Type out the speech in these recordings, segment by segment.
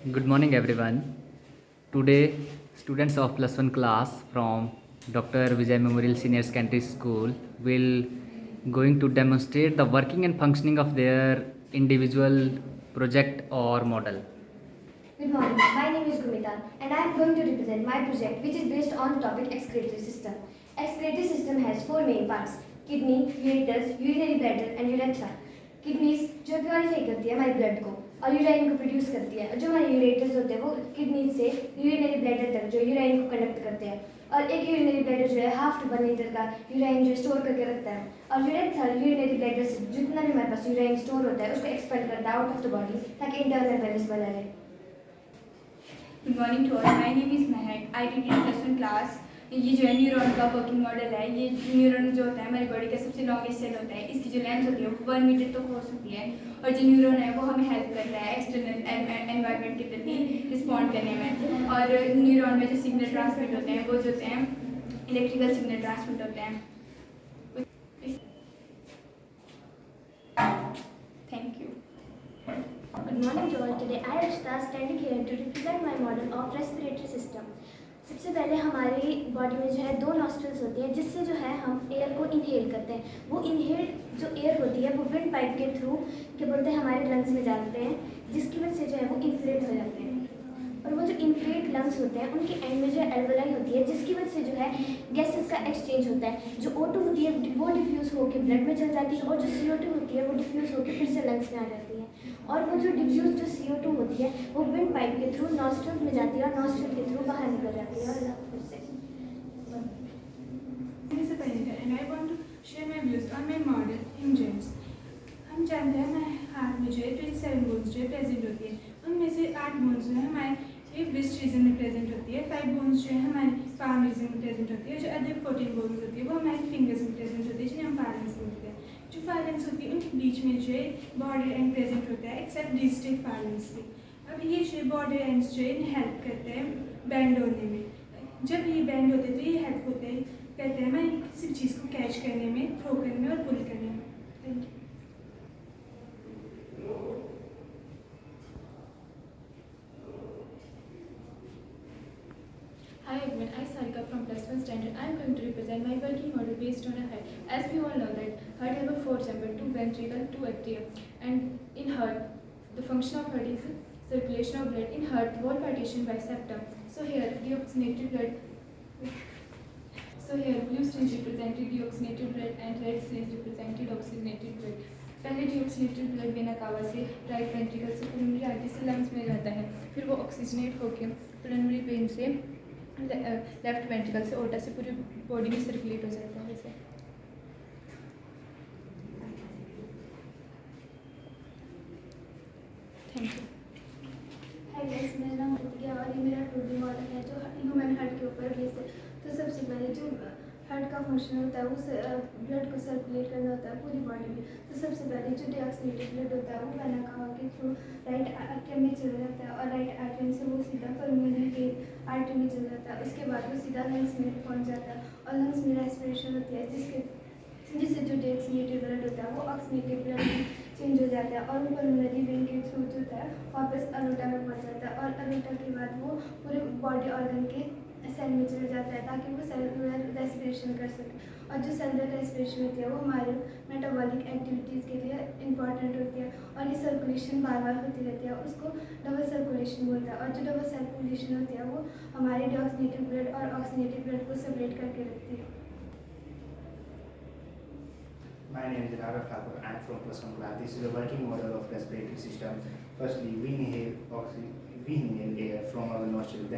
Good morning, everyone. Today, students of plus one class from Dr. Vijay Memorial Senior Secondary School will going to demonstrate the working and functioning of their individual project or model. Good morning. My name is Gumita and I am going to represent my project which is based on the topic excretory system. Excretory system has four main parts: kidney, ureters, urinary bladder and urethra. Kidneys जो purify करती है हमारे blood को और urine को produce करती है, और जो हमारे यूरेटर्स होते हैं वो किडनी से यूरिनरी ब्लैडर तक जो यूराइन को कंडक्ट करते हैं, और एक यूरिनरी ब्लैडर जो है 1/2 का यूराइन जो स्टोर करके रखता है, और यूरेथ्रा यूरिनरी ब्लैडर से जितना भी हमारे पास यूराइन स्टोर होता है उसको एक्सपेल करता है आउट ऑफ द बॉडी ताकि इंटरनल बैलेंस बना रहे. Good morning to all. My name is Mahak. I read in plus one class. ये जो है न्यूरॉन का वर्किंग मॉडल है. ये न्यूरॉन जो होता है हमारी बॉडी का सबसे लॉन्गेस्ट सेल होता है. इसकी जो लेंथ होती है वो 1 मीटर तक हो सकती है, और जो न्यूरॉन है वो हमें हेल्प करता है एक्सटर्नल एनवायरनमेंट के प्रति रिस्पॉन्ड करने में. और न्यूरॉन में जो सिग्नल ट्रांसमिट होते हैं वो जो होते हैं इलेक्ट्रिकल सिग्नल ट्रांसमिट होते हैं. Thank you. Good morning to all. Today I am standing here to represent my model of respiratory system. सबसे पहले हमारी बॉडी में जो है 2 नॉस्ट्रल्स होती है जिससे जो है हम एयर को इनहेल करते हैं. वो इनहेल जो एयर होती है वो विंड पाइप के थ्रू क्या बोलते हैं हमारे लंग्स में जाते हैं, जिसकी वजह से जो है वो इन्फ्लेट हो जाते हैं. और वो जो इन्फ्लेट लंग्स होते हैं उनके एंड में जो एल्वेलाई होती है जिसकी वजह से जो है गैसेस का एक्सचेंज होता है. जो O2 होती है वो डिफ्यूज़ होकर ब्लड में चल जाती है, और जो CO2 होती है वो डिफ्यूज़ होकर फिर से लंग्स में आ जाती है. और वो जो डिफ्यूज जो CO2 होती है वो विंड पाइप के थ्रू नॉस्ट्रल में जाती है और नॉस्ट्रल के थ्रू बाहर निकल जाती है. और फिर से And I want to share my views on my model hinges. हम जानते हैं हमारे हाथ में जो है 27 बोन्स जो है प्रेजेंट होती है. उनमें से 8 बोन्स जो है हमारे ब्रिस्ट रीजन में प्रेजेंट होती है, 5 बोन्स जो है हमारे पाम रीजन में प्रेजेंट होती है, जो अदर 14 बोन्स होती है वो हमारे फिंगर्स में प्रेजेंट होती है जिन्हें हम फारेंक्स बोलते हैं. जो फारेंक्स होती है उनके बीच में जो है बॉर्डर एंड प्रेजेंट होता है एक्सेप्ट डिस्टिक फारेंक्स के. अब ये जो बॉर्डर एंड्स जो है हेल्प करते हैं बैंड होने में. जब ये बैंड होते हैं तो ये हेल्प होते हैं कहते हैं हमें किसी चीज़ को कैच करने में, थ्रो करने में और पुल करने में. Thank you. Hi everyone, I Sarika from plus 1 standard. I am going to represent my working model based on a heart. As we all know that heart have a 4 chamber, 2 ventricle, 2 atria, and in heart, the function of heart is circulation of blood. In heart, wall partition by septum. So here, deoxygenated blood. So here, blue strings represented deoxygenated blood and red strings represented oxygenated blood. पहले deoxygenated blood vena cava से right ventricle से pulmonary artery से lungs में जाता है, फिर वो oxygenate होकर पल्मोनरी वेन से लेफ्ट वेंट्रिकल से ओटा से पूरी बॉडी में सर्कुलेट हो जाता है. वैसे थैंक यू. हाय गाइस, मेरा नाम प्रतिज्ञा और ये मेरा 2D मॉडल है जो ह्यूमन हार्ट के ऊपर बेस्ड है. तो सबसे पहले जो हार्ट का फंक्शन होता है वो ब्लड को सर्कुलेट करना होता है पूरी बॉडी में. तो सबसे पहले जो डिऑक्सीनेटेड ब्लड होता है वो वेना कावा के थ्रू राइट आर्टरी में चला जाता है, और राइट आर्टरी से वो सीधा पल्मोनरी के आर्टरी में चला जाता है. उसके बाद वो सीधा लंग्स में पहुंच जाता है, और लंग्स में रेस्पिरेशन होती है जिससे जो डिऑक्सीनेटेड ब्लड होता है वो ऑक्सीनेटेड ब्लड में चेंज हो जाता है, और वो पल्मोनरी वेन के थ्रू जो होता है वापस अरोटा में पहुंच जाता है, और अरोटा के बाद वो पूरे बॉडी ऑर्गन के सेल में चले जाता है ताकि वो सेलुलर रेस्पिरेशन कर सके. और जो सेलुलर रेस्पिरेशन होती है वो हमारे मेटाबॉलिक एक्टिविटीज़ के लिए इम्पॉर्टेंट होती है, और ये सर्कुलेशन बार बार होती रहती है, उसको डबल सर्कुलेशन बोलता है. और जो डबल सर्कुलेशन होती है वो हमारे डिऑक्सीनेटेड ब्लड और ऑक्सीनेटेड ब्लड को सेपरेट करके रखती है. My name is Raghav Thakur. I am from plus one class. This is a working model of respiratory system. Firstly, we inhale air from our nostril.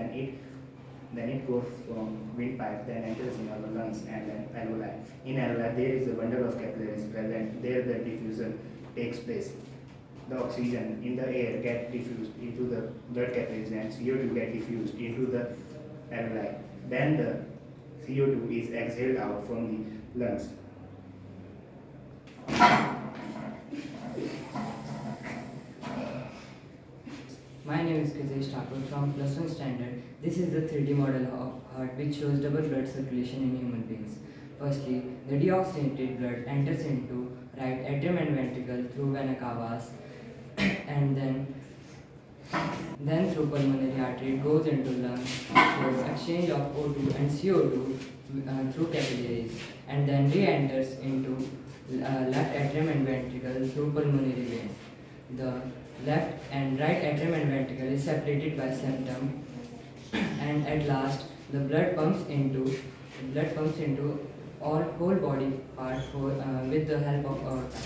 Then it goes from windpipe, then enters in our lungs and then alveoli. In alveoli, there is a bundle of capillaries present. There, the diffusion takes place. The oxygen in the air gets diffused into the blood capillaries, and CO2 gets diffused into the alveoli. Then the CO2 is exhaled out from the lungs. My name is Krizesh Thakur from plus one standard. This is the 3D model of heart which shows double blood circulation in human beings. Firstly, the deoxygenated blood enters into right atrium and ventricle through vena cavas, and then Then through pulmonary artery it goes into lungs through exchange of O2 and CO2 through capillaries, and then re-enters into left atrium and ventricle through pulmonary vein. The left and right atrium and ventricle is separated by septum, and at last the blood pumps into all whole body part with the help of aorta.